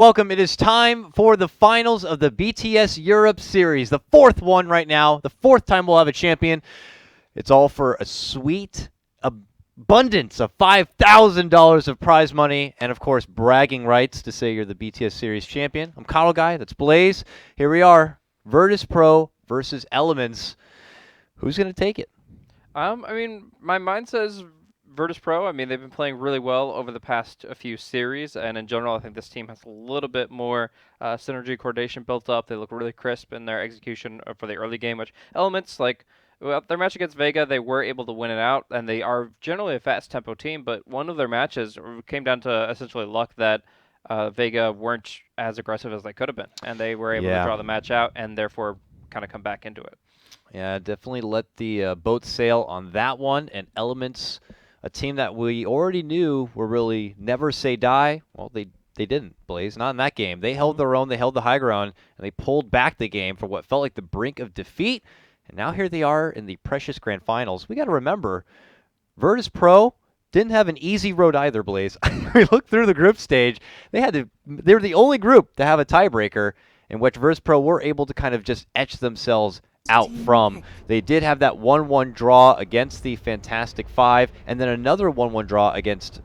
Welcome. It is time for the finals of the BTS Europe Series, the fourth one right now, the fourth time we'll have a champion. It's all for a sweet abundance of $5,000 of prize money and, of course, bragging rights to say you're the BTS Series champion. I'm KotLGuy. That's Blaze. Here we are, Virtus.Pro versus Elements. Who's going to take it? My mind says Virtus.Pro. I mean, they've been playing really well over the past few series, and in general, I think this team has a little bit more synergy coordination built up. They look really crisp in their execution for the early game, which Elements, their match against Vega, they were able to win it out, and they are generally a fast tempo team, but one of their matches came down to essentially luck that Vega weren't as aggressive as they could have been, and they were able to draw the match out and therefore kind of come back into it. Yeah, definitely let the boat sail on that one. And Elements, a team that we already knew were really never say die. Well, they didn't, Blaze. Not in that game. They held their own. They held the high ground, and they pulled back the game for what felt like the brink of defeat. And now here they are in the precious grand finals. We got to remember, Virtus.Pro didn't have an easy road either, Blaze. We looked through the group stage. They were the only group to have a tiebreaker in which Virtus.Pro were able to kind of just etch themselves out from. They did have that 1-1 draw against the Fantastic Five, and then another 1-1 draw against,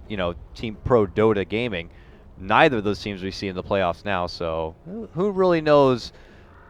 Team Pro Dota Gaming. Neither of those teams we see in the playoffs now, so who really knows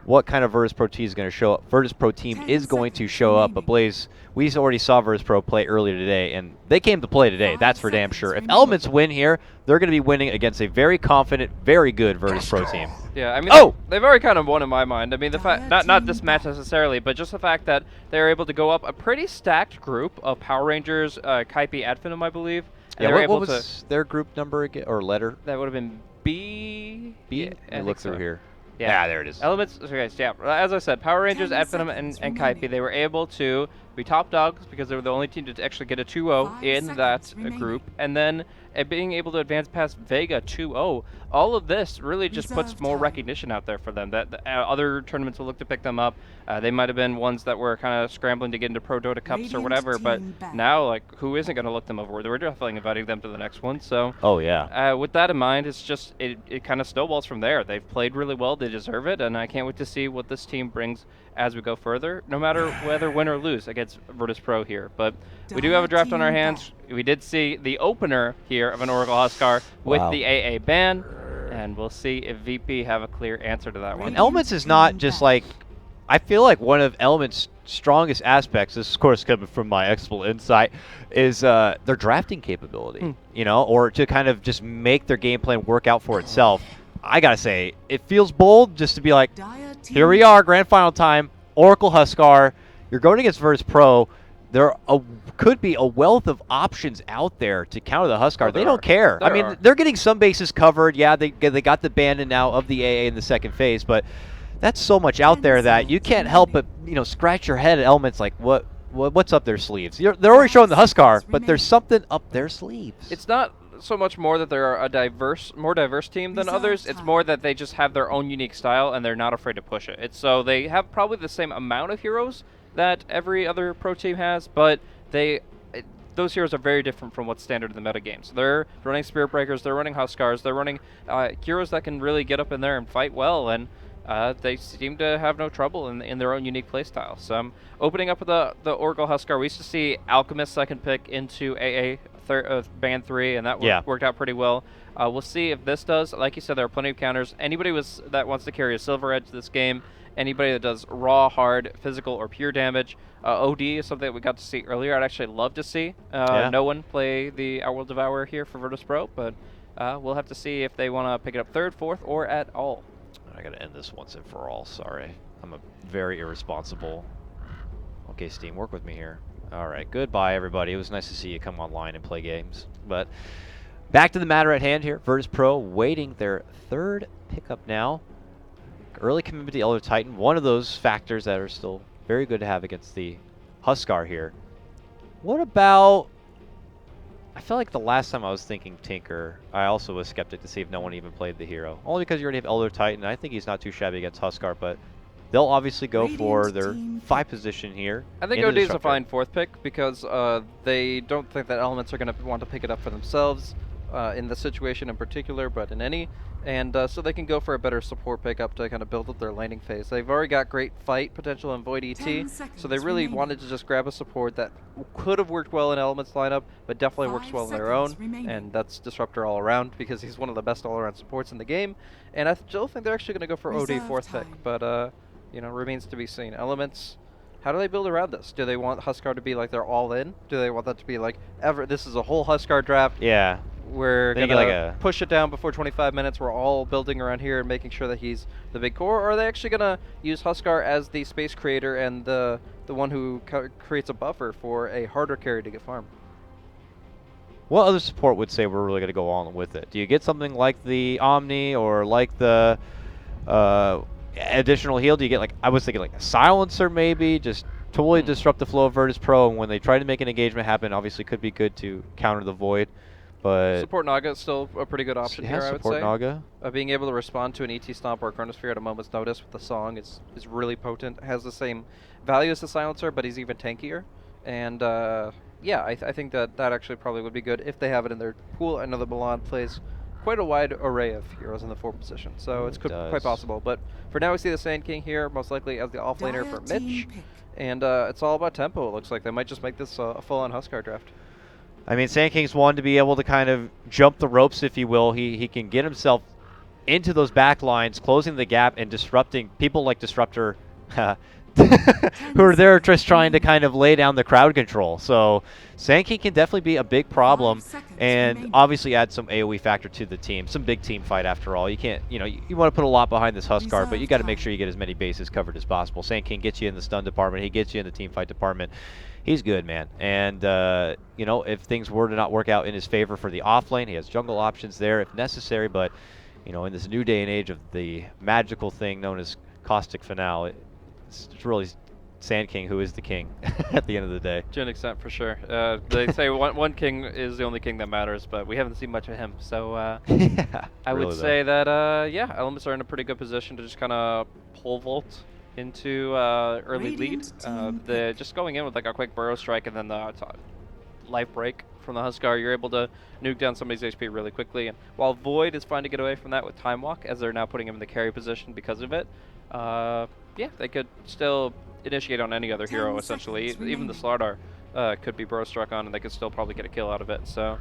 what kind of Virtus.Pro team is going to show up. Virtus.Pro team is going to show up, but Blaze, we already saw Virtus.Pro play earlier today, and they came to play today, that's for damn sure. If Elements win here, they're going to be winning against a very confident, very good Virtus.Pro team. Yeah, I mean, they've already kind of won in my mind. I mean, the fact, not this match necessarily, but just the fact that they're able to go up a pretty stacked group of Power Rangers, KotLGuy, Adphenum, I believe. And what was their group number again, or letter? That would have been B. B? Yeah, look through here. Yeah, there it is. Elements, okay, yeah. As I said, Power Rangers, Adphenum, and KotLGuy, they were able to be top dogs because they were the only team to actually get a 2-0 in that group, and then being able to advance past Vega 2-0. All of this really just puts more recognition out there for them. That other tournaments will look to pick them up. They might have been ones that were kind of scrambling to get into Pro Dota Cups or whatever, but now, who isn't going to look them over? We're definitely inviting them to the next one. So, with that in mind, it's just it kind of snowballs from there. They've played really well. They deserve it, and I can't wait to see what this team brings as we go further, no matter whether win or lose against Virtus.Pro here. But we do have a draft on our hands. We did see the opener here of an Oracle Huskar with the AA ban, and we'll see if VP have a clear answer to that one. And Elements is not just I feel like one of Elements' strongest aspects, this is of course coming from my expert insight, is their drafting capability, or to kind of just make their game plan work out for itself. I gotta say, it feels bold just to be like, here we are, grand final time, Oracle Huskar, you're going against Virtus.Pro. There could be a wealth of options out there to counter the Huskar. They don't care. I mean, they're getting some bases covered. Yeah, they got the ban now of the AA in the second phase, but that's so much out there that you can't help but scratch your head at Elements like what's up their sleeves. They're already showing the Huskar, but there's something up their sleeves. It's not so much more that they're a more diverse team than others. It's more that they just have their own unique style and they're not afraid to push it. So they have probably the same amount of heroes that every other pro team has, but those heroes are very different from what's standard in the meta games. They're running Spirit Breakers, they're running Huskars, they're running heroes that can really get up in there and fight well, and they seem to have no trouble in their own unique playstyle. So opening up with the Oracle Huskar, we used to see Alchemist second pick into AA band 3, and that worked out pretty well. We'll see if this does. Like you said, there are plenty of counters. Anybody that wants to carry a Silver Edge this game, anybody that does raw, hard, physical, or pure damage. OD is something that we got to see earlier. I'd actually love to see no one play the Outworld Devourer here for Virtus.Pro, but we'll have to see if they want to pick it up third, fourth, or at all. I got to end this once and for all. Sorry. I'm a very irresponsible. Okay, Steam, work with me here. All right, goodbye, everybody. It was nice to see you come online and play games. But back to the matter at hand here. Virtus.Pro waiting their third pickup now. Early commitment to Elder Titan, one of those factors that are still very good to have against the Huskar here. What about... I feel like the last time I was thinking Tinker, I also was skeptic to see if no one even played the hero. Only because you already have Elder Titan. I think he's not too shabby against Huskar, but they'll obviously go for their 5 position here. I think OD is a fine 4th pick because they don't think that Elements are going to want to pick it up for themselves in the situation in particular, but in any. And so they can go for a better support pickup to kind of build up their laning phase. They've already got great fight potential in Void ET, so they really wanted to just grab a support that could have worked well in Element's lineup, but definitely works well on their own, and that's Disruptor all around, because he's one of the best all-around supports in the game. And I still think they're actually going to go for OD 4th pick, but you know, remains to be seen. Elements, how do they build around this? Do they want Huskar to be like they're all in? Do they want that to be like, this is a whole Huskar draft? Yeah. We're going to push it down before 25 minutes. We're all building around here and making sure that he's the big core. Or are they actually going to use Huskar as the space creator and the one who creates a buffer for a harder carry to get farmed? What other support would say we're really going to go on with it? Do you get something like the Omni or like the additional heal? Do you get, like, I was thinking like a silencer maybe, just totally disrupt the flow of Virtus.Pro, and when they try to make an engagement happen, obviously could be good to counter the Void. But support Naga is still a pretty good option here, I would say. Support Naga. Being able to respond to an ET Stomp or a Chronosphere at a moment's notice with the song is really potent. Has the same value as the Silencer, but he's even tankier. And yeah, I think that actually probably would be good if they have it in their pool. I know that Milan plays quite a wide array of heroes in the 4 position, so it's quite possible. But for now, we see the Sand King here, most likely as the offlaner for Mitch. And it's all about tempo, it looks like. They might just make this a full-on Huskar draft. I mean, Sand King's one to be able to kind of jump the ropes, if you will. He can get himself into those back lines, closing the gap and disrupting people like Disruptor, who are there just trying to kind of lay down the crowd control. So Sand King can definitely be a big problem, and obviously add some AoE factor to the team. Some big team fight after all. You can't, you know, you want to put a lot behind this Huskar, but you got to make sure you get as many bases covered as possible. Sand King gets you in the stun department. He gets you in the team fight department. He's good, man. And, you know, if things were to not work out in his favor for the off lane, he has jungle options there if necessary. But, you know, in this new day and age of the magical thing known as Caustic Finale, it's really Sand King who is the king at the end of the day. To an extent, for sure. They say one king is the only king that matters, but we haven't seen much of him. So yeah, I would say that, yeah, Elements are in a pretty good position to just kind of pole vault into early lead. Just going in with like a quick burrow strike and then the life break from the Huskar, you're able to nuke down somebody's HP really quickly. And while Void is fine to get away from that with Time Walk, as they're now putting him in the carry position because of it, yeah, they could still initiate on any other hero essentially. Even the Slardar could be burrow struck on, and they could still probably get a kill out of it. So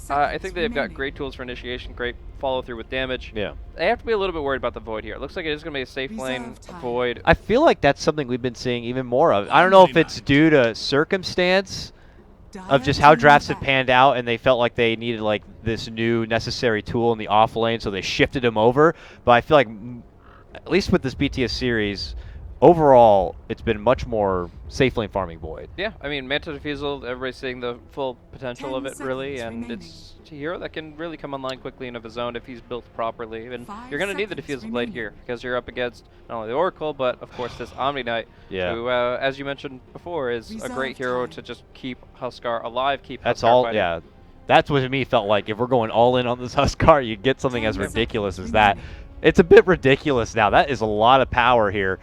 I think they've got great tools for initiation, great follow through with damage. Yeah. They have to be a little bit worried about the Void here. It looks like it is going to be a safe lane Void. I feel like that's something we've been seeing even more of. I don't know if it's due to circumstance of just how drafts have panned out, and they felt like they needed like this new necessary tool in the off lane, so they shifted him over. But I feel like, at least with this BTS series, overall, it's been much more safe lane farming Void. Yeah, I mean, Manta Diffusal, everybody's seeing the full potential of it, really, and it's a hero that can really come online quickly and of his own if he's built properly. And you're going to need the Diffusal Blade here, because you're up against not only the Oracle, but, of course, this Omni Knight, who, as you mentioned before, is a great hero to just keep Huskar alive, keep Huskar fighting. Yeah. That's what to me felt like. If we're going all in on this Huskar, you get something as ridiculous as that. It's a bit ridiculous now. That is a lot of power here.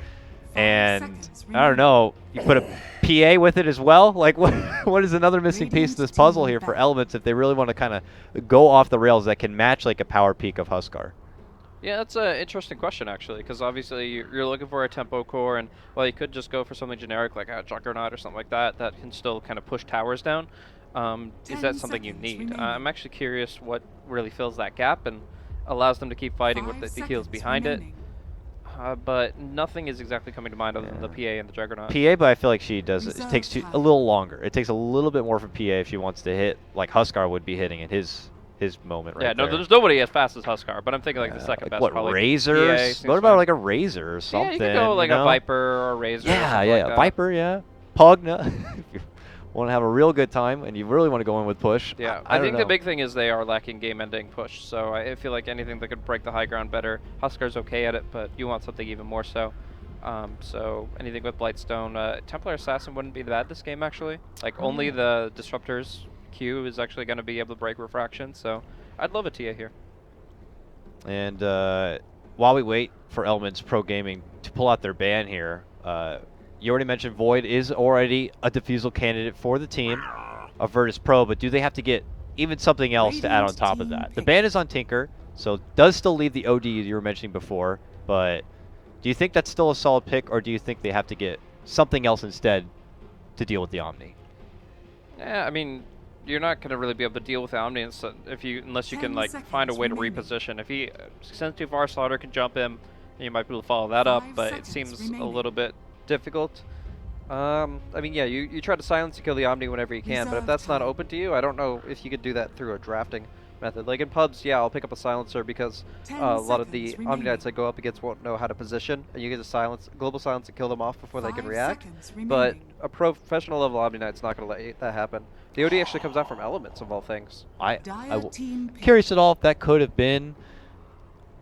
And I don't know, you put a PA with it as well? Like, what is another missing piece of this puzzle here for Elements if they really want to kind of go off the rails that can match like a power peak of Huskar? Yeah, that's an interesting question, actually, because obviously you're looking for a tempo core, and, well, you could just go for something generic like a Juggernaut or something like that that can still kind of push towers down. Is that something you need? I'm actually curious what really fills that gap and allows them to keep fighting with the heals behind it. But nothing is exactly coming to mind other than the PA and the Juggernaut. PA, but I feel like she does. It takes a little longer. It takes a little bit more from PA if she wants to hit like Huskar would be hitting at his moment right there. Yeah, no, there's nobody as fast as Huskar, but I'm thinking like the second like best. What, probably Razors? What about like a Razor or something? Yeah, you could go like a Viper or a Razor. Yeah, yeah, like Viper, yeah. Pugna. If you want to have a real good time and you really want to go in with push. Yeah, I think the big thing is they are lacking game-ending push, so I feel like anything that could break the high ground better. Huskar's okay at it, but you want something even more so. So anything with Blightstone. Templar Assassin wouldn't be bad this game, actually. Like, only the Disruptor's Q is actually going to be able to break Refraction, so I'd love a Tia here. And while we wait for Elements Pro Gaming to pull out their ban here, you already mentioned Void is already a Diffusal candidate for the team of Virtus.Pro, but do they have to get even something else to add on top of that? The ban is on Tinker, So does still leave the OD you were mentioning before, but do you think that's still a solid pick, or do you think they have to get something else instead to deal with the Omni? Yeah, I mean, you're not going to really be able to deal with Omni unless you can like find a way to reposition. If he sends too far, Slaughter can jump him, and you might be able to follow that up, but it seems a little bit difficult. I mean, yeah, you try to silence and kill the Omni whenever you can, but if that's not open to you, I don't know if you could do that through a drafting method. Like in pubs, yeah, I'll pick up a silencer because a lot of the Omni Knights I go up against won't know how to position, and you get to global silence and kill them off before they can react. But a professional level Omni Knight's not going to let that happen. The OD actually comes out from elements of all things. Curious at all if that could have been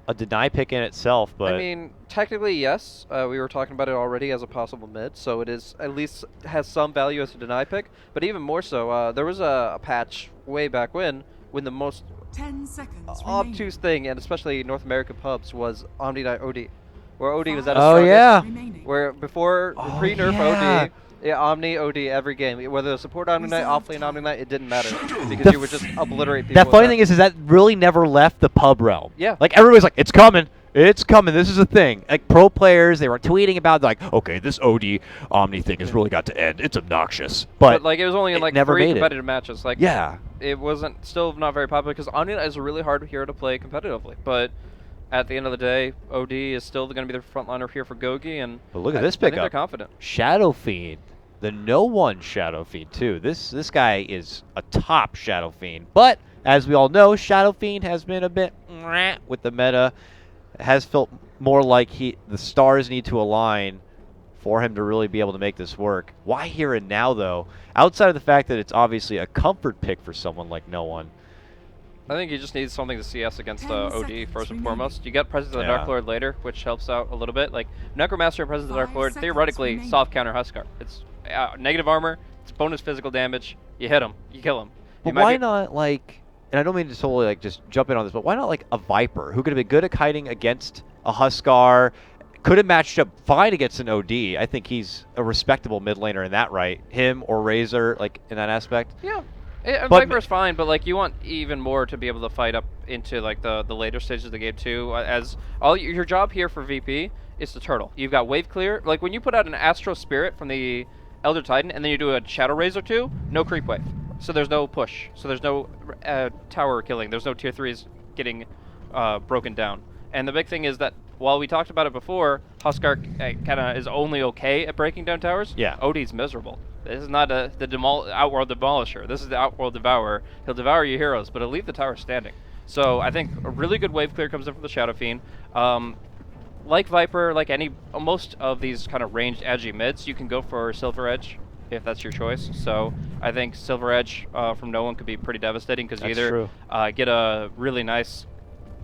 a deny pick in itself, but I mean, technically yes. We were talking about it already as a possible mid, so it is at least has some value as a deny pick. But even more so, there was a patch way back when the most 10 seconds obtuse thing, and especially North American pubs, was Omni Knight OD, where OD was at a oh yeah, where before pre-nerf OD. Yeah, Omni, OD every game. Whether the support Omni Knight, offlane Omni Knight, it didn't matter because you would just obliterate people. That funny thing is that really never left the pub realm. Yeah. Like everybody's like, it's coming. It's coming. This is a thing. Like pro players, they were tweeting about like, okay, this OD Omni thing has really got to end. It's obnoxious. But like it was only in like 3 competitive matches. Like yeah, it wasn't still not very popular because Omni Knight is a really hard hero to play competitively. But at the end of the day, OD is still going to be the frontliner here for Gogi, and but look at this pickup. They're confident. Shadow Fiend. The no one Shadow Fiend too. This guy is a top Shadow Fiend. But as we all know, Shadow Fiend has been a bit with the meta. It has felt more like the stars need to align for him to really be able to make this work. Why here and now though? Outside of the fact that it's obviously a comfort pick for someone like no one. I think he just needs something to CS against OD first and foremost. You get Presence of the Dark Lord later, which helps out a little bit. Like Necromancer and Presence of the Dark Lord theoretically soft counter Huskar. It's negative armor, it's bonus physical damage. You hit him, you kill him. But why not like? And I don't mean to totally like just jump in on this, but why not like a Viper who could have been good at kiting against a Huskar? Could have matched up fine against an OD. I think he's a respectable mid laner in that, right? Him or Razor, like in that aspect. Yeah. Viper's fine, but like you want even more to be able to fight up into like the later stages of the game too. As your job here for VP is to turtle. You've got wave clear. Like when you put out an Astro Spirit from the Elder Titan and then you do a Shadow Razor 2, no creep wave. So there's no push. So there's no tower killing. There's no tier 3s getting broken down. And the big thing is that while we talked about it before, Huskar kind of is only okay at breaking down towers. Yeah. OD's miserable. This is not the Outworld Demolisher. This is the Outworld Devourer. He'll devour your heroes, but he'll leave the tower standing. So I think a really good wave clear comes in from the Shadow Fiend. Like Viper, like most of these kind of ranged edgy mids, you can go for Silver Edge if that's your choice. So I think Silver Edge from no one could be pretty devastating because you either get a really nice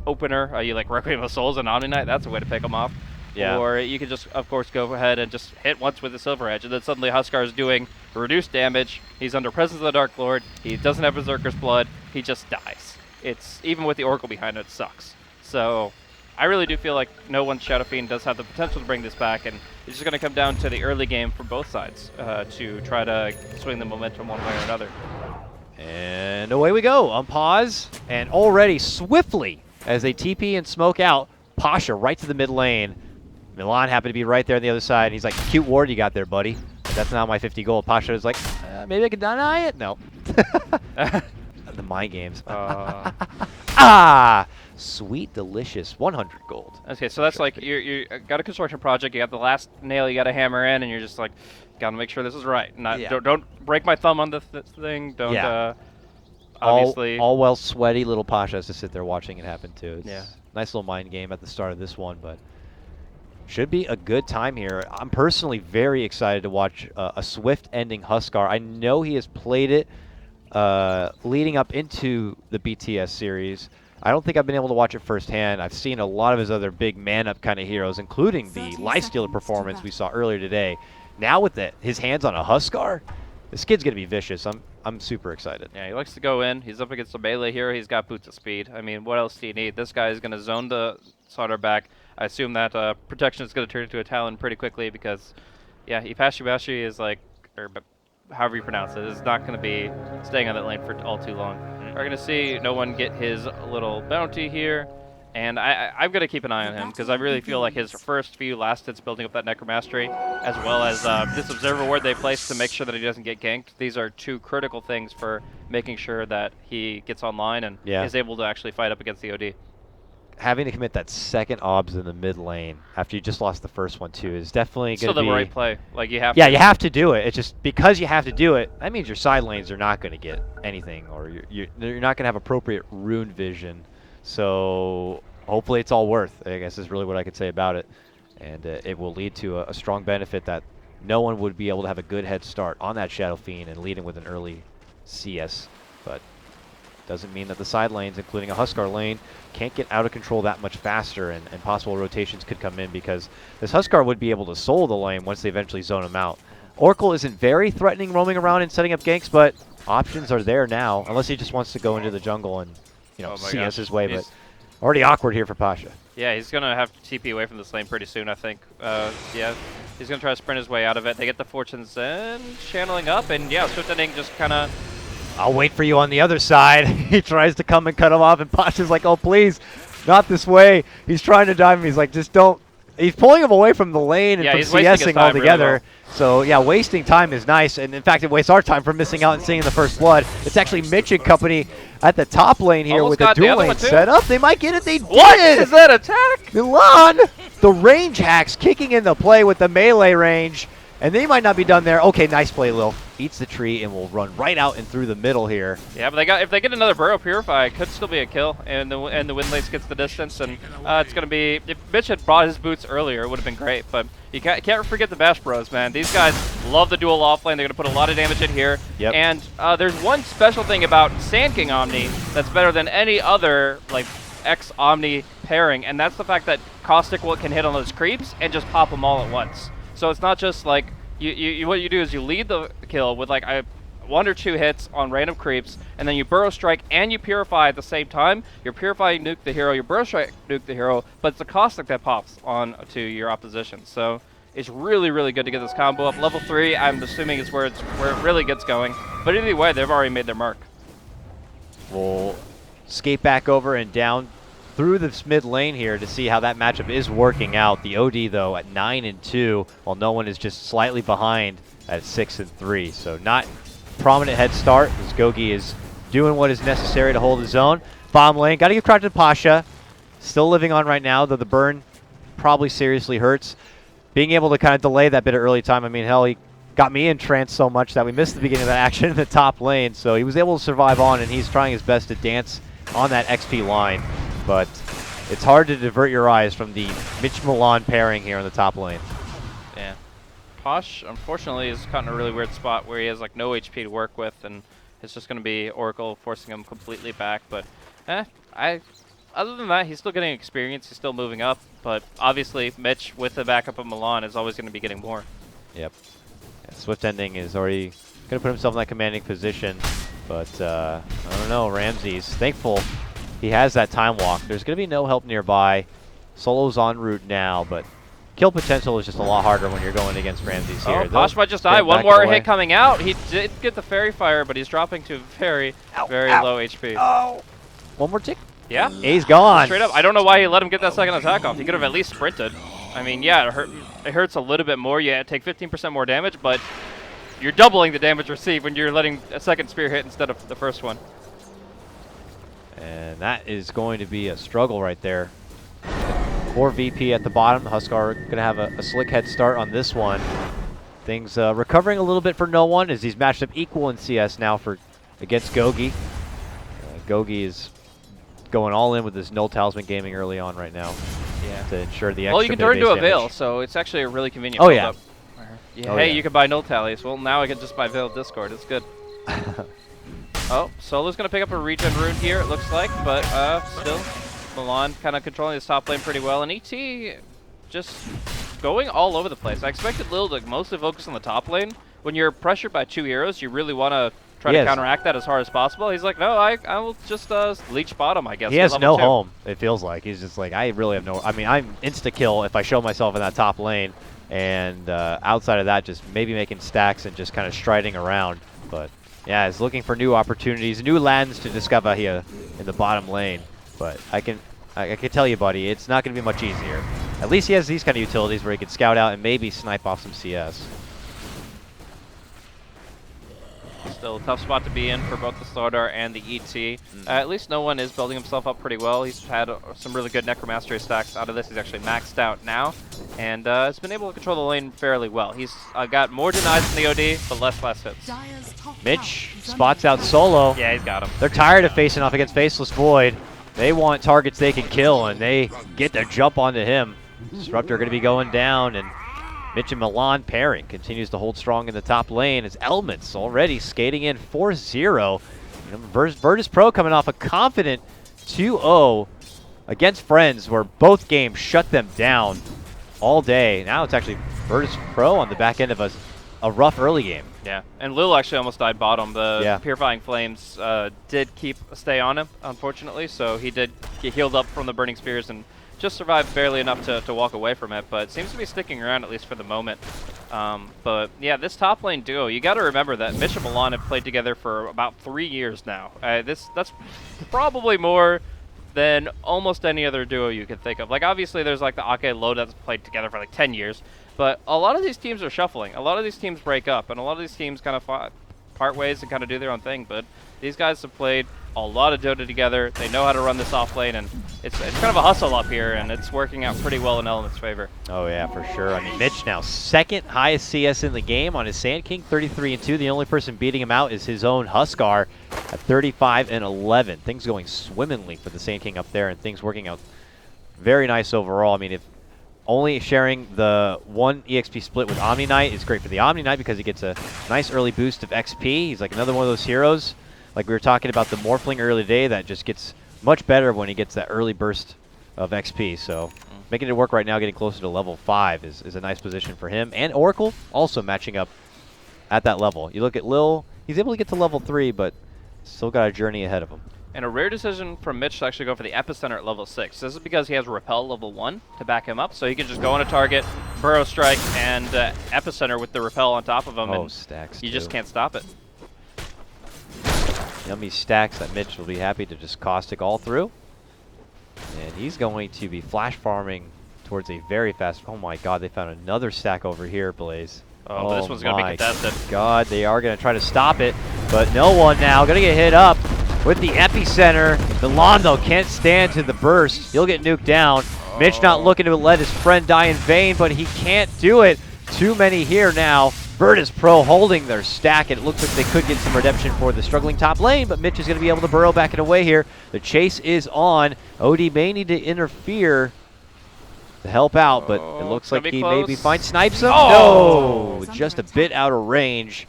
opener, you like Requiem of Souls and Omni Knight, that's a way to pick them off. Yeah. Or you could just, of course, go ahead and just hit once with the Silver Edge, and then suddenly Huskar is doing reduced damage. He's under Presence of the Dark Lord. He doesn't have Berserker's Blood. He just dies. It's even with the Oracle behind it, it sucks. So I really do feel like no one's Shadow Fiend does have the potential to bring this back, and it's just going to come down to the early game for both sides to try to swing the momentum one way or another. And away we go on pause, and already swiftly as they TP and smoke out, Pasha right to the mid lane. Milan happened to be right there on the other side, and he's like, cute ward you got there, buddy. But that's not my 50 gold. Pasha is like, maybe I could deny it? No. The mind games. Sweet, delicious, 100 gold. Okay, so that's like, you got a construction project, you got the last nail you got to hammer in, and you're just like, gotta make sure this is right. Don't break my thumb on this thing. Don't, obviously. All well sweaty little Pasha has to sit there watching it happen too. It's nice little mind game at the start of this one, but should be a good time here. I'm personally very excited to watch a swift ending Huskar. I know he has played it leading up into the BTS series. I don't think I've been able to watch it firsthand. I've seen a lot of his other big man-up kind of heroes, including the Lifestealer performance we saw earlier today. Now with his hands on a Huskar, this kid's going to be vicious. I'm super excited. Yeah, he likes to go in. He's up against a melee hero. He's got boots of speed. I mean, what else do you need? This guy is going to zone the Sauter back. I assume that protection is going to turn into a Talon pretty quickly because, yeah, Ipashibashi is like, or however you pronounce it, is not going to be staying on that lane for all too long. We're going to see no one get his little bounty here. And I'm going to keep an eye on him because I really feel like his first few last hits building up that Necromastery, as well as this Observer Ward they placed to make sure that he doesn't get ganked. These are two critical things for making sure that he gets online and is able to actually fight up against the OD. Having to commit that second obs in the mid lane after you just lost the first one too is definitely going to be... Still the right play. Like, you have Yeah, to. you have to do it. It's just because you have to do it, that means your side lanes are not going to get anything, or you're not going to have appropriate rune vision. So hopefully it's all worth, I guess is really what I could say about it. And it will lead to a strong benefit that no one would be able to have a good head start on that Shadow Fiend and lead him with an early CS. But doesn't mean that the side lanes, including a Huskar lane, can't get out of control that much faster, and possible rotations could come in because this Huskar would be able to soul the lane once they eventually zone him out. Oracle isn't very threatening roaming around and setting up ganks, but options are there now, unless he just wants to go into the jungle and CS his way, but already awkward here for Pasha. Yeah, he's going to have to TP away from this lane pretty soon, I think. Yeah, he's going to try to sprint his way out of it. They get the Fortune's End channeling up, and yeah, Swift Ending just kind of... I'll wait for you on the other side. He tries to come and cut him off, and Pasha's like, oh, please, not this way. He's trying to dive him. He's like, just don't. He's pulling him away from the lane and from CSing altogether. Really well. So, yeah, wasting time is nice. And, in fact, it wastes our time for missing out and seeing the first blood. It's actually Mitch and company at the top lane here with the dual lane set up. They might get it. They did. What is that attack? Milan, the range hacks kicking into play with the melee range. And they might not be done there. Okay, nice play, Lil. Eats the tree and will run right out and through the middle here. Yeah, but if they get another Burrow Purify, it could still be a kill. And the Windlace gets the distance. And it's going to be... If Mitch had brought his boots earlier, it would have been great. But you can't forget the Bash Bros, man. These guys love the dual offlane. They're going to put a lot of damage in here. Yep. And there's one special thing about Sand King Omni that's better than any other like X-Omni pairing. And that's the fact that Caustic can hit on those creeps and just pop them all at once. So it's not just like... what you do is you lead the kill with like 1 or 2 hits on random creeps, and then you burrow strike and you purify at the same time. You're purifying nuke the hero, you burrow strike nuke the hero, but it's the caustic that pops on to your opposition. So it's really, really good to get this combo up. Level 3, I'm assuming, is where it really gets going. But either way, they've already made their mark. We'll skate back over and down through this mid lane here to see how that matchup is working out. The OD, though, at 9-2, while no one is just slightly behind at 6-3. So not prominent head start, as KotLGuy is doing what is necessary to hold his own. Bomb lane, got to give credit to Pasha. Still living on right now, though the burn probably seriously hurts. Being able to kind of delay that bit of early time, I mean, hell, he got me entranced so much that we missed the beginning of that action in the top lane. So he was able to survive on, and he's trying his best to dance on that XP line. But it's hard to divert your eyes from the Mitch Milan pairing here in the top lane. Yeah. Posh, unfortunately, is caught in a really weird spot where he has like no HP to work with, and it's just going to be Oracle forcing him completely back. But other than that, he's still getting experience. He's still moving up. But obviously, Mitch, with the backup of Milan, is always going to be getting more. Yep. Yeah, Swift Ending is already going to put himself in that commanding position. But I don't know, Ramsey's thankful he has that time walk. There's going to be no help nearby. Solo's en route now, but kill potential is just a lot harder when you're going against Ramses here. Oh, Posh might just die. One more hit coming out. He did get the Fairy Fire, but he's dropping to very low HP. Oh. One more tick. Yeah. He's gone. Straight up. I don't know why he let him get that second attack off. He could have at least sprinted. I mean, yeah, it hurts a little bit more. You take 15% more damage, but you're doubling the damage received when you're letting a second spear hit instead of the first one. And that is going to be a struggle right there. 4 VP at the bottom. Huskar going to have a slick head start on this one. Things recovering a little bit for no one as he's matched up equal in CS now against KotLGuy. KotLGuy is going all in with this Null Talisman gaming early on right now. Yeah. To ensure the extra. Well, you can turn into a Veil, so it's actually a really convenient. Oh yeah. You can buy Null Tallies. Well, now I can just buy Veil Discord. It's good. Oh, Solo's going to pick up a regen rune here, it looks like, but still, Milan kind of controlling his top lane pretty well, and ET just going all over the place. I expected Lil to mostly focus on the top lane. When you're pressured by 2 heroes, you really want to try to counteract that as hard as possible. He's like, no, I will just leech bottom, I guess. He has no home, it feels like. He's just like, I really have no... I mean, I'm insta-kill if I show myself in that top lane, and outside of that, just maybe making stacks and just kind of striding around, but... Yeah, he's looking for new opportunities, new lands to discover here in the bottom lane. But I can I can tell you, buddy, it's not going to be much easier. At least he has these kind of utilities where he can scout out and maybe snipe off some CS. Still a tough spot to be in for both the Slardar and the ET. At least no one is building himself up pretty well. He's had some really good Necromastery stacks out of this. He's actually maxed out now, and has been able to control the lane fairly well. He's got more denies in the OD, but less hits. Mitch spots out Solo. Yeah, he's got him. They're tired of facing off against Faceless Void. They want targets they can kill, and they get their jump onto him. Disruptor going to be going down, and Mitch and Milan pairing continues to hold strong in the top lane as Elements already skating in 4-0. Virtus.Pro coming off a confident 2-0 against Friends, where both games shut them down all day. Now it's actually Virtus.Pro on the back end of a rough early game. Yeah, and Lil actually almost died bottom. The Purifying Flames did stay on him, unfortunately, so he did get healed up from the Burning Spears and just survived barely enough to walk away from it, but seems to be sticking around at least for the moment. But yeah, this top lane duo, you got to remember that Mitch and Milan have played together for about 3 years now. That's probably more than almost any other duo you can think of. Like, obviously there's like the Ake Low that's played together for like 10 years, but a lot of these teams are shuffling. A lot of these teams break up, and a lot of these teams kind of part ways and kind of do their own thing, but these guys have played a lot of Dota together. They know how to run this off lane, and it's kind of a hustle up here, and it's working out pretty well in Element's favor. Oh yeah, for sure. I mean, Mitch now second highest CS in the game on his Sand King, 33-2. The only person beating him out is his own Huskar at 35-11. Things going swimmingly for the Sand King up there, and things working out very nice overall. I mean, if only sharing the one EXP split with Omni Knight is great for the Omni Knight because he gets a nice early boost of XP. He's like another one of those heroes, like we were talking about the Morphling early today, that just gets much better when he gets that early burst of XP. So making it work right now, getting closer to level 5 is a nice position for him. And Oracle also matching up at that level. You look at Lil, he's able to get to level 3, but still got a journey ahead of him. And a rare decision from Mitch to actually go for the Epicenter at level 6. This is because he has Repel level 1 to back him up, so he can just go on a target, Burrow Strike, and Epicenter with the Repel on top of him. Oh, and stacks you too. just can't stop it. Yummy stacks that Mitch will be happy to just caustic all through. And he's going to be flash farming towards a very fast... Oh my god, they found another stack over here, Blaze. Oh, but this one's going to be contested. God, they are going to try to stop it, but no one now. Going to get hit up with the Epicenter. Milan, though, can't stand to the burst. He'll get nuked down. Mitch not looking to let his friend die in vain, but he can't do it. Too many here now. Virtus.Pro holding their stack, and it looks like they could get some redemption for the struggling top lane, but Mitch is going to be able to burrow back it away here. The chase is on. OD may need to interfere to help out, but it looks like he maybe snipes him. No, just a bit out of range.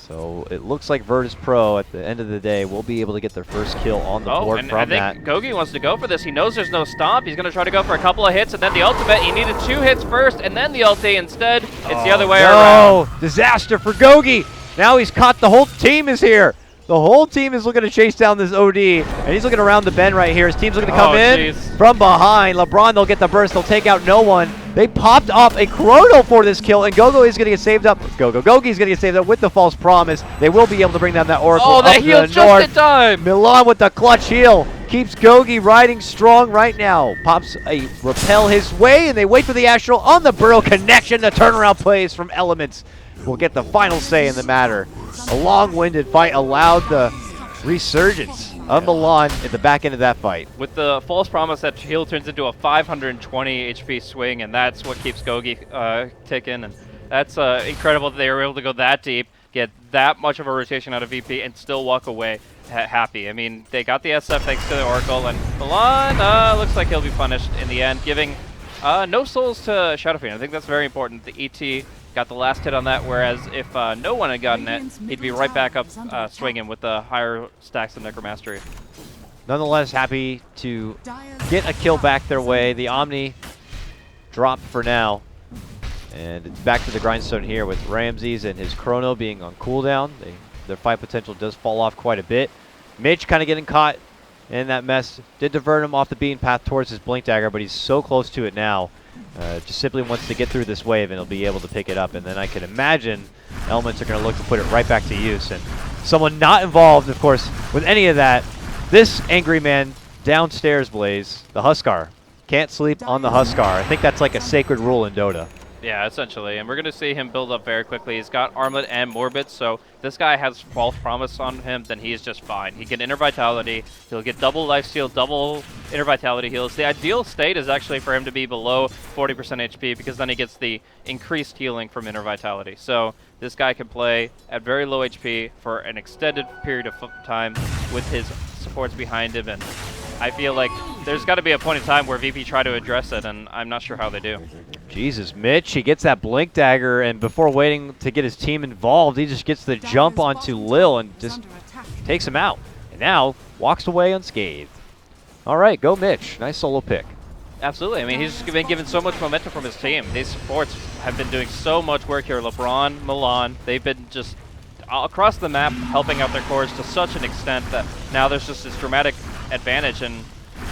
So it looks like Virtus.Pro at the end of the day will be able to get their first kill on the board from that. I think KotLGuy wants to go for this. He knows there's no stomp. He's going to try to go for a couple of hits and then the ultimate. He needed 2 hits first and then the ulti. Instead, it's the other way around. Disaster for KotLGuy. Now he's caught. The whole team is here. The whole team is looking to chase down this OD, and he's looking around the bend right here. His team's looking to come in from behind. LeBron, they'll get the burst. They'll take out no one. They popped up a chrono for this kill, and KotLGuy is going to get saved up. KotLGuy is going to get saved up with the false promise. They will be able to bring down that Oracle. Oh, that heal just in time. Milan with the clutch heal. Keeps KotLGuy riding strong right now. Pops a repel his way, and they wait for the Astral on the Burrow connection. The turnaround plays from Elements will get the final say in the matter. A long-winded fight allowed the resurgence of Milan at the back end of that fight. With the false promise, that heal turns into a 520 HP swing, and that's what keeps KotLGuy ticking. And that's incredible that they were able to go that deep, get that much of a rotation out of VP, and still walk away happy. I mean, they got the SF thanks to the Oracle, and Milan looks like he'll be punished in the end, giving no souls to Shadow Fiend. I think that's very important. The ET got the last hit on that, whereas if no one had gotten it, he'd be right back up swinging with the higher stacks of Necromastery. Nonetheless, happy to get a kill back their way. The Omni dropped for now. And it's back to the grindstone here with Ramses and his Chrono being on cooldown. Their fight potential does fall off quite a bit. Mitch kind of getting caught in that mess. Did divert him off the beaten path towards his Blink Dagger, but he's so close to it now. Just simply wants to get through this wave, and he'll be able to pick it up. And then I can imagine Elements are going to look to put it right back to use. And someone not involved, of course, with any of that, this angry man downstairs, Blaze. The Huskar. Can't sleep on the Huskar. I think that's like a sacred rule in Dota. Yeah, essentially, and we're going to see him build up very quickly. He's got Armlet and Morbid, so this guy has false promise on him, then he is just fine. He can Inner Vitality, he'll get double lifesteal, double Inner Vitality heals. The ideal state is actually for him to be below 40% HP, because then he gets the increased healing from Inner Vitality. So this guy can play at very low HP for an extended period of time with his supports behind him, and I feel like there's got to be a point in time where VP try to address it, and I'm not sure how they do. Jesus, Mitch, he gets that Blink Dagger, and before waiting to get his team involved, he just gets the jump onto Lil and just takes him out. And now walks away unscathed. All right, go Mitch. Nice solo pick. Absolutely. I mean, he's been given so much momentum from his team. These supports have been doing so much work here. LeBron, Milan, they've been just across the map helping out their cores to such an extent that now there's just this dramatic advantage, and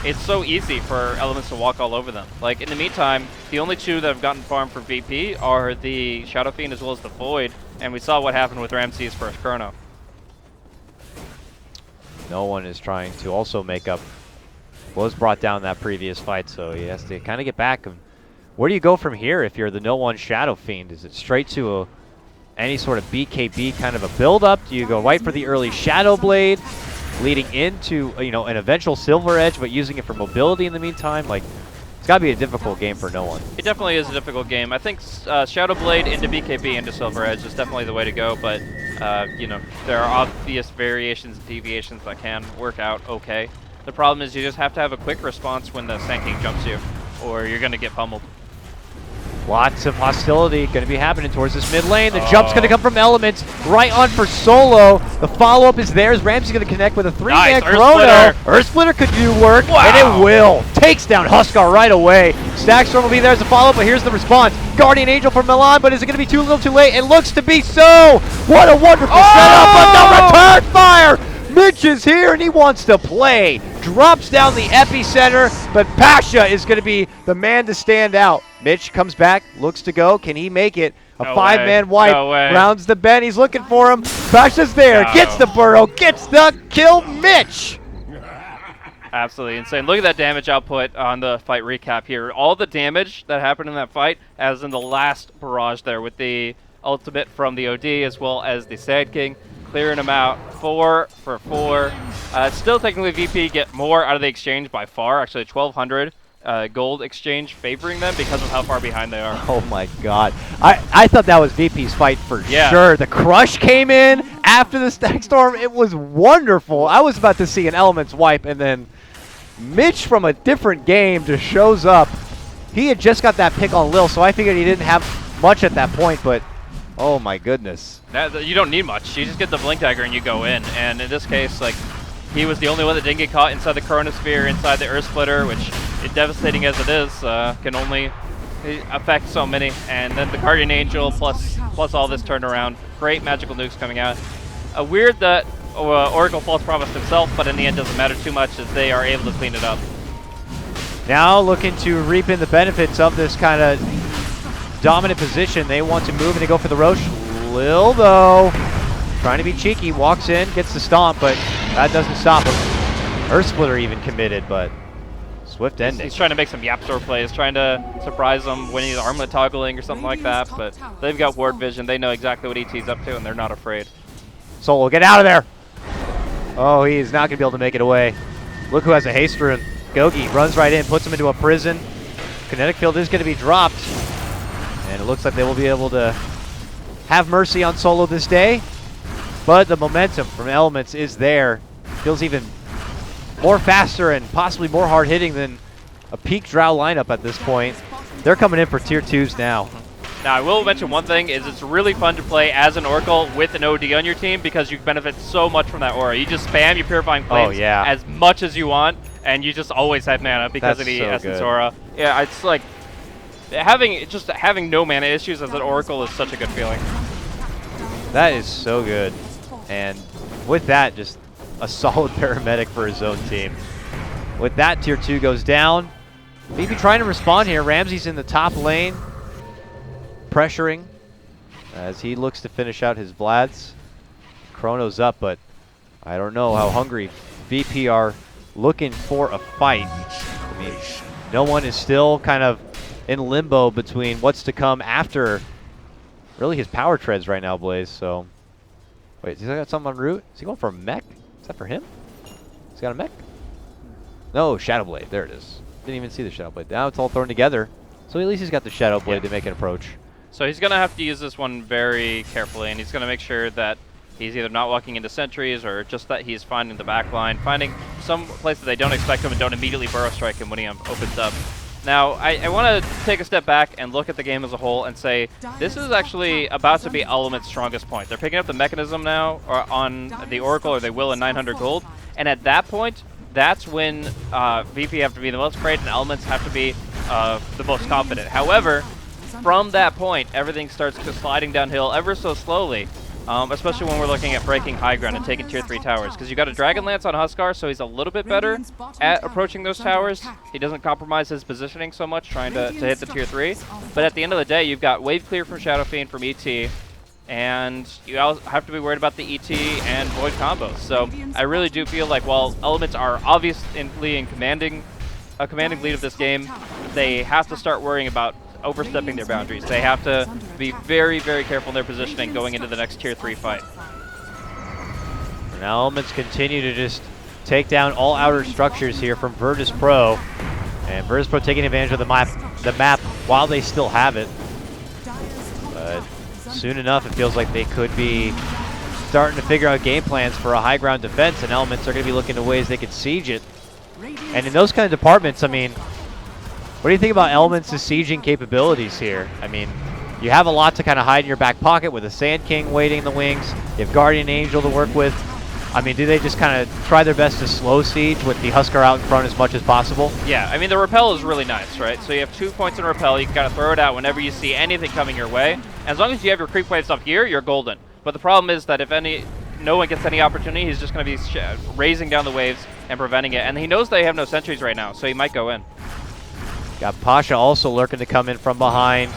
it's so easy for Elements to walk all over them. Like, in the meantime, the only two that have gotten farmed for VP are the Shadow Fiend as well as the Void, and we saw what happened with Ramsey's first Chrono. No one is trying to also make up. Was brought down that previous fight, so he has to kind of get back. Where do you go from here if you're the no one Shadow Fiend? Is it straight to any sort of BKB kind of a build-up? Do you go right for the early Shadow Blade, leading into an eventual Silver Edge, but using it for mobility in the meantime? Like, it's got to be a difficult game for no one. It definitely is a difficult game. I think Shadow Blade into BKB into Silver Edge is definitely the way to go, but there are obvious variations and deviations that can work out okay. The problem is you just have to have a quick response when the Sand King jumps you, or you're going to get pummeled. Lots of hostility going to be happening towards this mid lane. The jump's going to come from Elements right on for Solo. The follow-up is theirs. Ramsey's going to connect with a 3-man Chrono. Earth Splitter could do work, and it will. Takes down Huskar right away. Stackstorm will be there as a follow-up, but here's the response. Guardian Angel from Milan, but is it going to be too little too late? It looks to be so. What a wonderful setup, but the return fire. Mitch is here and he wants to play. Drops down the epicenter, but Pasha is going to be the man to stand out. Mitch comes back, looks to go. Can he make it? A five-man wipe. Rounds the bend. He's looking for him. Pasha's there. Gets the burrow. Gets the kill. Mitch. Absolutely insane. Look at that damage output on the fight recap here. All the damage that happened in that fight, as in the last barrage there with the ultimate from the OD as well as the Sand King. Clearing them out 4 for 4. Still technically VP get more out of the exchange by far. Actually 1,200 gold exchange favoring them because of how far behind they are. Oh my god. I thought that was VP's fight for sure. The crush came in after the Stackstorm. It was wonderful. I was about to see an Elements wipe, and then Mitch from a different game just shows up. He had just got that pick on Lil, so I figured he didn't have much at that point, but oh my goodness. You don't need much. You just get the Blink Dagger and you go in. And in this case, like, he was the only one that didn't get caught inside the Chronosphere, inside the Earth Splitter, which, devastating as it is, can only affect so many. And then the Guardian Angel plus all this turnaround. Great magical nukes coming out. Weird that Oracle false promised himself, but in the end doesn't matter too much as they are able to clean it up. Now looking to reap in the benefits of this kind of dominant position. They want to move and they go for the Roche. Lil, though, trying to be cheeky, walks in, gets the stomp, but that doesn't stop him. Earth Splitter even committed, but swift ending. He's trying to make some Yapstor plays, trying to surprise them when he's armlet toggling or something like that, but they've got ward vision. They know exactly what ET's up to, and they're not afraid. Solo, get out of there! Oh, he is not going to be able to make it away. Look who has a haste rune. Gogi runs right in, puts him into a prison. Kinetic field is going to be dropped. And it looks like they will be able to have mercy on Solo this day. But the momentum from Elements is there. Feels even more faster and possibly more hard-hitting than a peak Drow lineup at this point. They're coming in for tier 2s now. Now, I will mention one thing, is it's really fun to play as an Oracle with an OD on your team because you benefit so much from that aura. You just spam your Purifying Flames as much as you want, and you just always have mana because of the Essence aura. Yeah, it's like, having no mana issues as an Oracle is such a good feeling. That is so good. And with that, just a solid paramedic for his own team. With that, tier 2 goes down. Maybe trying to respond here. Ramsey's in the top lane, pressuring as he looks to finish out his Vlads. Chrono's up, but I don't know how hungry VP are looking for a fight. I mean, no one is still kind of in limbo between what's to come after really his power treads right now, Blaze. So, wait, he's got something en route? Is he going for a mech? Is that for him? He's got a mech? No, Shadow Blade. There it is. Didn't even see the Shadow Blade. Now it's all thrown together. So at least he's got the Shadow Blade to make an approach. So he's going to have to use this one very carefully, and he's going to make sure that he's either not walking into sentries or just that he's finding the back line, finding some place that they don't expect him and don't immediately burrow strike him when he opens up. Now, I want to take a step back and look at the game as a whole and say this is actually about to be Element's strongest point. They're picking up the mechanism now or on the Oracle, or they will in 900 gold, and at that point, that's when VP have to be the most afraid and Elements have to be the most confident. However, from that point, everything starts sliding downhill ever so slowly, especially when we're looking at breaking high ground and taking tier 3 towers. Because you got a Dragon Lance on Huskar, so he's a little bit better at approaching those towers. He doesn't compromise his positioning so much, trying to hit the tier 3. But at the end of the day, you've got wave clear from Shadow Fiend from ET, and you also have to be worried about the ET and Void combos. So I really do feel like while Elements are obviously in commanding lead of this game, they have to start worrying about overstepping their boundaries. They have to be very, very careful in their positioning going into the next tier 3 fight. Now Elements continue to just take down all outer structures here from Virtus.Pro, and Virtus.Pro taking advantage of the map while they still have it. But soon enough, it feels like they could be starting to figure out game plans for a high ground defense, and Elements are going to be looking at ways they could siege it. And in those kind of departments, I mean, what do you think about Elements' sieging capabilities here? I mean, you have a lot to kind of hide in your back pocket with a Sand King waiting in the wings. You have Guardian Angel to work with. I mean, do they just kind of try their best to slow siege with the Huskar out in front as much as possible? Yeah, I mean, the repel is really nice, right? So you have 2 points in repel. You can kind of throw it out whenever you see anything coming your way. As long as you have your creep waves up here, you're golden. But the problem is that if no one gets any opportunity, he's just going to be raising down the waves and preventing it. And he knows they have no sentries right now, so he might go in. Got Pasha also lurking to come in from behind.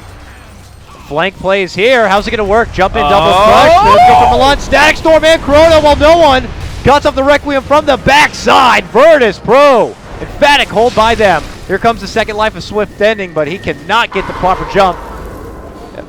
Flank plays here. How's it going to work? Jump in, double crush. Go from Milan. Static Storm and Chrono while no one cuts off the Requiem from the backside. Virtus.Pro. Emphatic hold by them. Here comes the second life of Swift Ending, but he cannot get the proper jump.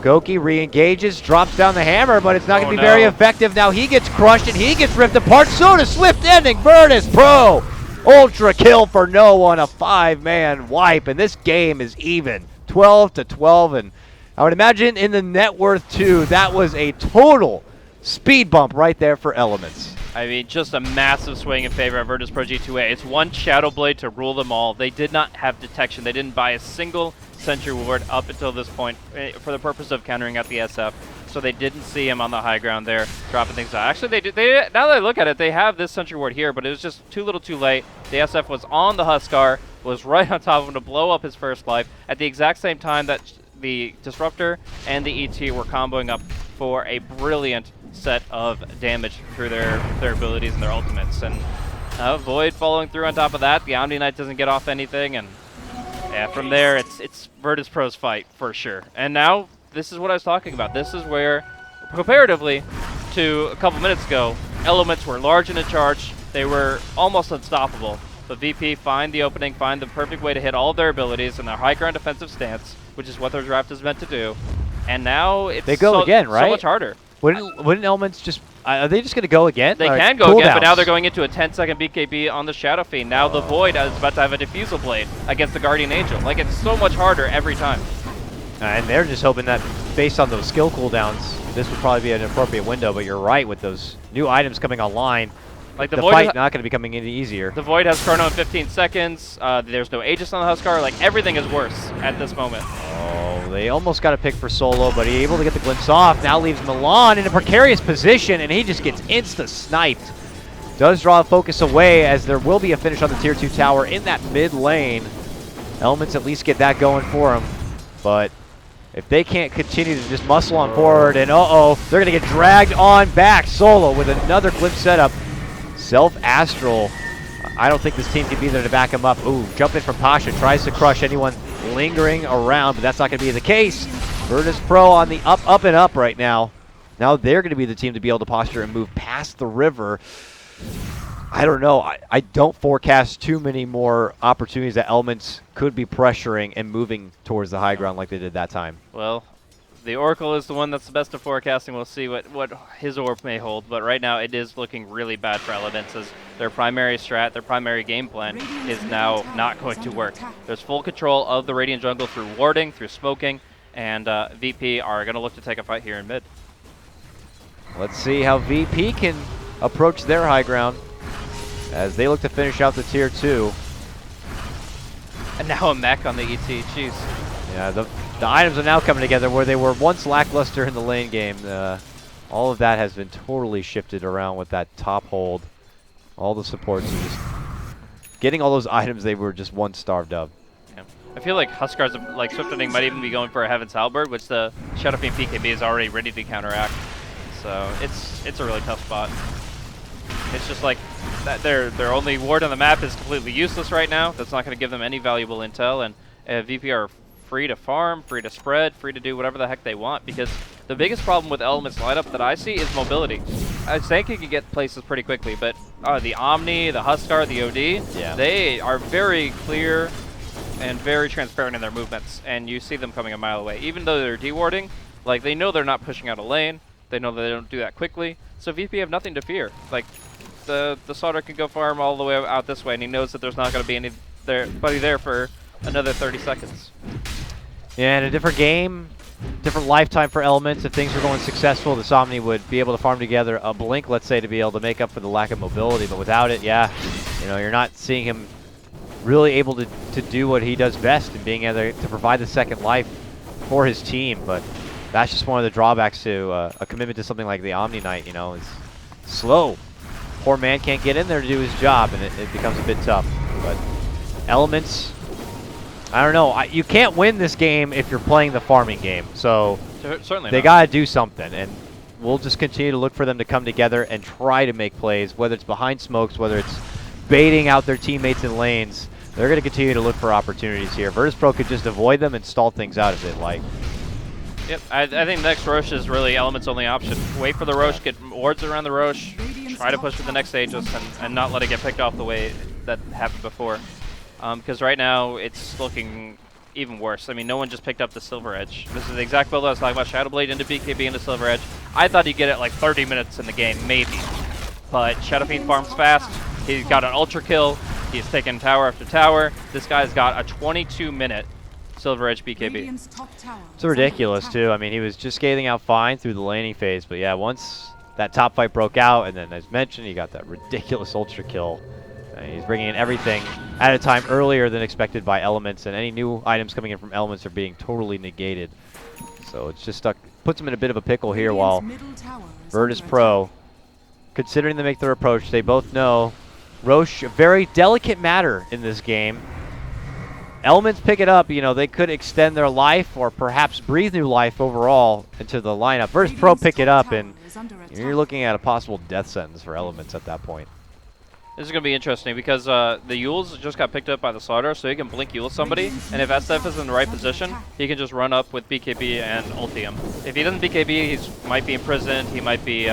Goki re-engages, drops down the hammer, but it's not going to be very effective. Now he gets crushed and he gets ripped apart. So does Swift Ending. Virtus.Pro. Ultra kill for no one, a 5-man wipe, and this game is even, 12-12, and I would imagine in the net worth too, that was a total speed bump right there for Elements. I mean, just a massive swing in favor of Virtus.Pro G2A. It's one Shadow Blade to rule them all. They did not have detection. They didn't buy a single Sentry Ward up until this point for the purpose of countering out the SF. So they didn't see him on the high ground there, dropping things out. Actually, they did. Now that I look at it, they have this Sentry Ward here, but it was just too little too late. The SF was on the Huskar, was right on top of him to blow up his first life at the exact same time that the Disruptor and the ET were comboing up for a brilliant set of damage through their abilities and their ultimates. And Void following through on top of that. The Omni Knight doesn't get off anything, and yeah, from there it's Virtus.Pro's fight for sure. And now this is what I was talking about. This is where, comparatively to a couple minutes ago, Elements were large and in charge. They were almost unstoppable. But VP find the opening, find the perfect way to hit all of their abilities in their high ground defensive stance, which is what their draft is meant to do. And now it's they go again, right? So much harder. Wouldn't Elements just... are they just going to go again? They can go again, but now they're going into a 10-second BKB on the Shadow Fiend. Now the Void is about to have a Diffusal Blade against the Guardian Angel. Like, it's so much harder every time. And they're just hoping that, based on those skill cooldowns, this would probably be an appropriate window. But you're right, with those new items coming online, like the fight not going to be coming any easier. The Void has Chrono in 15 seconds. There's no Aegis on the Huskar. Like, everything is worse at this moment. Oh, they almost got a pick for Solo, but he able to get the glimpse off. Now leaves Milan in a precarious position, and he just gets insta-sniped. Does draw focus away, as there will be a finish on the Tier 2 tower in that mid lane. Elements at least get that going for him, but if they can't continue to just muscle on forward, and they're going to get dragged on back. Solo with another glimpse setup. Self-Astral. I don't think this team can be there to back him up. Ooh, jump in from Pasha. Tries to crush anyone lingering around, but that's not going to be the case. Virtus.Pro on the up and up right now. Now they're going to be the team to be able to posture and move past the river. I don't know. I don't forecast too many more opportunities that Elements could be pressuring and moving towards the high ground like they did that time. Well, the Oracle is the one that's the best at forecasting. We'll see what his orb may hold, but right now it is looking really bad for Elements as their primary strat, their primary game plan is now not going to work. There's full control of the Radiant jungle through warding, through smoking, and VP are going to look to take a fight here in mid. Let's see how VP can approach their high ground as they look to finish out the tier 2. And now a mech on the ET, jeez. Yeah, the items are now coming together where they were once lackluster in the lane game. All of that has been totally shifted around with that top hold. All the supports are just getting all those items they were just once starved of. Yeah. I feel like Huskar's like Swift Ending might even be going for a Heaven's Halberd, which the Shadow Fiend PKB is already ready to counteract. So it's a really tough spot. It's just like that their only ward on the map is completely useless right now. That's not going to give them any valuable intel, and VP are free to farm, free to spread, free to do whatever the heck they want, because the biggest problem with Element's lineup that I see is mobility. Stanky can get places pretty quickly, but the Omni, the Huskar, the OD, yeah, they are very clear and very transparent in their movements, and you see them coming a mile away. Even though they're dewarding, like they know they're not pushing out a lane, they know that they don't do that quickly, so VP have nothing to fear. Like the Sauter can go farm all the way out this way, and he knows that there's not going to be anybody there for another 30 seconds. Yeah, in a different game, different lifetime for Elements. If things were going successful, this Omni would be able to farm together a blink, let's say, to be able to make up for the lack of mobility. But without it, yeah, you know, you're not seeing him really able to do what he does best in being able to provide the second life for his team. But that's just one of the drawbacks to a commitment to something like the Omni Knight. You know, it's slow. Poor man can't get in there to do his job, and it becomes a bit tough. But Elements, I don't know. You can't win this game if you're playing the farming game. So certainly they got to do something, and we'll just continue to look for them to come together and try to make plays, whether it's behind smokes, whether it's baiting out their teammates in lanes. They're going to continue to look for opportunities here. Virtus.Pro could just avoid them and stall things out a bit. Like, yep, I think next Roche is really Element's only option. Wait for the Roche, get wards around the Roche, try to push for the next Aegis, and not let it get picked off the way that happened before. Because right now, it's looking even worse. I mean, no one just picked up the Silver Edge. This is the exact build I was talking about. Shadow Blade into BKB into Silver Edge. I thought he'd get it like 30 minutes in the game, maybe. But Shadow Fiend farms fast. He's got an Ultra Kill. He's taken tower after tower. This guy's got a 22-minute Silver Edge BKB. It's ridiculous, too. I mean, he was just scaling out fine through the laning phase. But yeah, once that top fight broke out, and then as mentioned, he got that ridiculous Ultra Kill. He's bringing in everything at a time earlier than expected by Elements, and any new items coming in from Elements are being totally negated. So it's just stuck, puts him in a bit of a pickle here while Virtus.Pro, considering to make their approach, they both know Roche, a very delicate matter in this game. Elements pick it up, you know, they could extend their life or perhaps breathe new life overall into the lineup. Virtus.Pro pick it up, and you're looking at a possible death sentence for Elements at that point. This is going to be interesting because the Yules just got picked up by the Sauter, so he can blink Yule somebody, and if SF is in the right position, he can just run up with BKB and ulti him. If he doesn't BKB, he might be imprisoned, he might be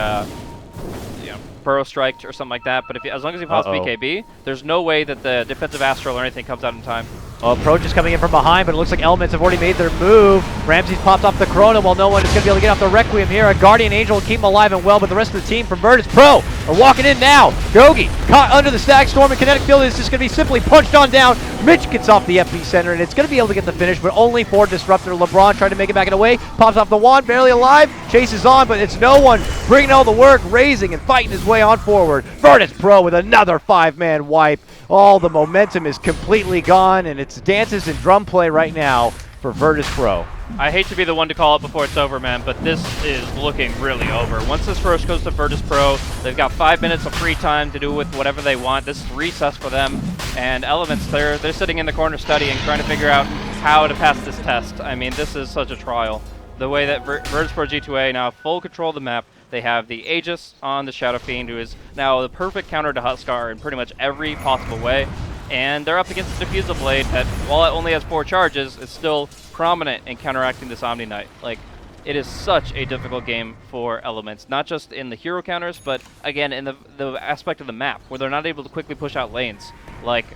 Burrow Striked or something like that, but as long as he pops BKB, there's no way that the defensive Astral or anything comes out in time. Approach is coming in from behind, but it looks like Elements have already made their move. Ramsey's popped off the Corona while no one is going to be able to get off the Requiem here. A Guardian Angel will keep him alive and well, but the rest of the team from Virtus.Pro are walking in now. Gogi caught under the Stag Storm, and Kinetic Field is just going to be simply punched on down. Mitch gets off the FP center, and it's going to be able to get the finish, but only for Disruptor. LeBron trying to make it back in away, pops off the wand, barely alive, chases on, but it's no one bringing all the work, raising and fighting his way on forward. Virtus.Pro with another 5-man wipe. All the momentum is completely gone, and it's dances and drum play right now for Virtus.Pro. I hate to be the one to call it before it's over, man, but this is looking really over. Once this first goes to Virtus.Pro, they've got 5 minutes of free time to do with whatever they want. This is recess for them, and Elements, they're sitting in the corner studying, trying to figure out how to pass this test. I mean, this is such a trial. The way that Virtus.Pro G2A now have full control of the map. They have the Aegis on the Shadow Fiend, who is now the perfect counter to Huskar in pretty much every possible way. And they're up against the Diffusal Blade that, while it only has 4 charges, is still prominent in counteracting this Omni Knight. Like, it is such a difficult game for Elements, not just in the hero counters, but again in the aspect of the map, where they're not able to quickly push out lanes like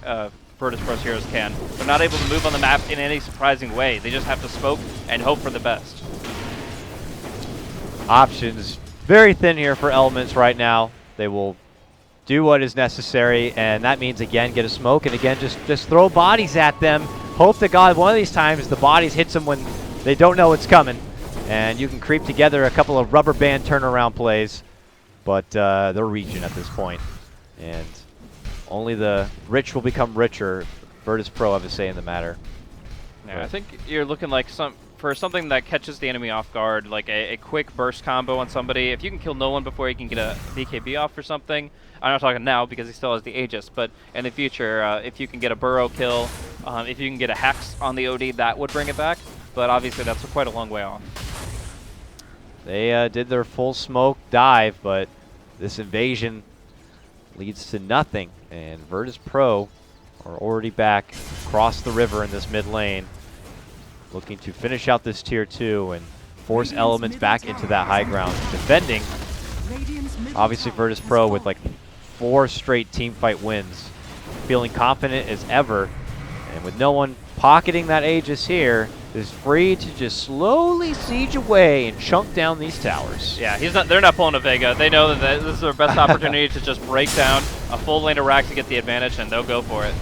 Virtus.Pro's heroes can. They're not able to move on the map in any surprising way. They just have to smoke and hope for the best. Options very thin here for Elements right now. They will do what is necessary, and that means, again, get a smoke, and again, just throw bodies at them. Hope to God one of these times the bodies hits them when they don't know it's coming, and you can creep together a couple of rubber band turnaround plays, but they're reaching at this point, and only the rich will become richer. Virtus.Pro have a say in the matter. Yeah, I think you're looking like for something that catches the enemy off guard, like a quick burst combo on somebody. If you can kill no one before you can get a BKB off or something, I'm not talking now because he still has the Aegis, but in the future, if you can get a burrow kill, if you can get a Hex on the OD, that would bring it back, but obviously that's quite a long way off. They did their full smoke dive, but this invasion leads to nothing, and Virtus.Pro are already back across the river in this mid lane, looking to finish out this tier 2 and force Elements back into that high ground. Defending, obviously Virtus.Pro with like 4 straight team fight wins, feeling confident as ever, and with no one pocketing that Aegis here, is free to just slowly siege away and chunk down these towers. Yeah, they're not pulling a Vega. They know that this is their best opportunity to just break down a full lane of Rack to get the advantage, and they'll go for it.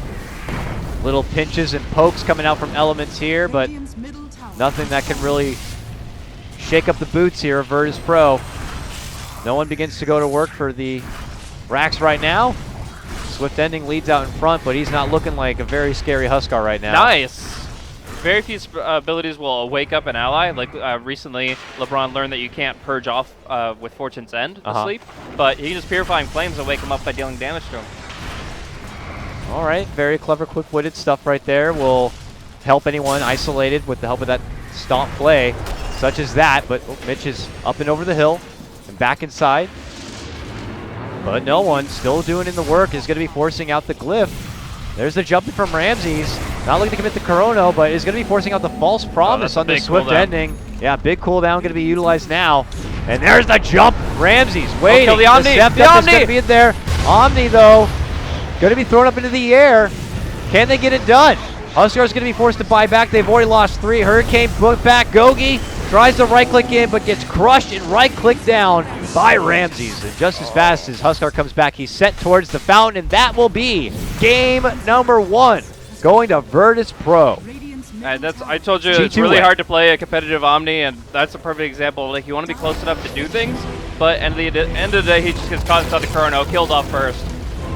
Little pinches and pokes coming out from Elements here, but nothing that can really shake up the boots here of Virtus.Pro. No one begins to go to work for the Racks right now. Swift Ending leads out in front, but he's not looking like a very scary Huskar right now. Nice! Very few abilities will wake up an ally. Like recently, LeBron learned that you can't purge off with Fortune's End asleep, but he can just Purifying Flames and wake him up by dealing damage to him. All right, very clever, quick-witted stuff right there. Will help anyone isolated with the help of that stomp play, such as that. But Mitch is up and over the hill and back inside. But no one still doing in the work is going to be forcing out the glyph. There's the jumping from Ramses. Not looking to commit the Chrono, but is going to be forcing out the false promise on the Swift Ending. Yeah, big cooldown going to be utilized now. And there's the jump. Ramses waiting. Kill the Omni. The Omni is going to be in there. Omni, though, going to be thrown up into the air. Can they get it done? Huskar's going to be forced to buy back. They've already lost 3. Hurricane put back. Gogi tries to right-click in, but gets crushed and right-click down by Ramses. And just as fast as Huskar comes back, he's set towards the fountain, and that will be game number 1, going to Virtus.Pro. I told you G2A. It's really hard to play a competitive Omni, and that's a perfect example. Like, you want to be close enough to do things, but at the end of the day, he just gets caught inside the Chrono, killed off first.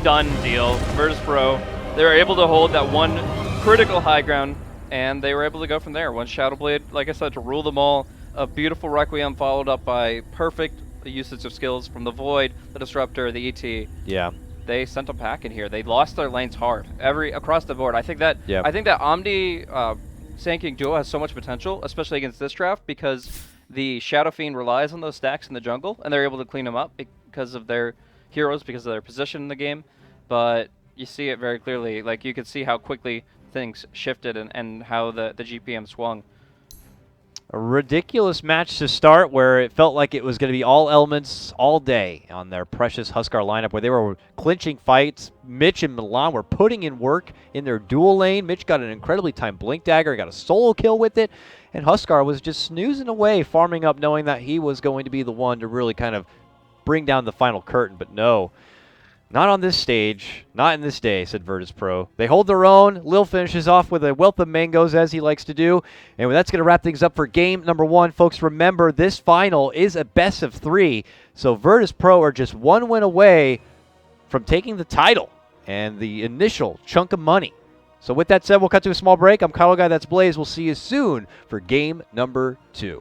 Done deal. Virtus.Pro, they were able to hold that one critical high ground, and they were able to go from there. One Shadow Blade, like I said, to rule them all. A beautiful Requiem followed up by perfect usage of skills from the Void, the Disruptor, the ET. Yeah. They sent a pack in here. They lost their lanes hard, across the board. I think that Omni Sand King duo has so much potential, especially against this draft, because the Shadow Fiend relies on those stacks in the jungle, and they're able to clean them up because of their heroes, because of their position in the game. But you see it very clearly. Like, you could see how quickly things shifted and how the GPM swung. A ridiculous match to start, where it felt like it was going to be all Elements all day on their precious Huskar lineup, where they were clinching fights. Mitch and Milan were putting in work in their dual lane. Mitch got an incredibly timed Blink Dagger, got a solo kill with it, and Huskar was just snoozing away, farming up, knowing that he was going to be the one to really kind of bring down the final curtain. But no, not on this stage, not in this day, said Virtus.Pro. They hold their own. Lil finishes off with a wealth of mangoes, as he likes to do. And that's going to wrap things up for game number 1. Folks, remember, this final is a best of 3. So Virtus.Pro are just 1 win away from taking the title and the initial chunk of money. So with that said, we'll cut to a small break. I'm KotLGuy, that's Blaze. We'll see you soon for game number 2.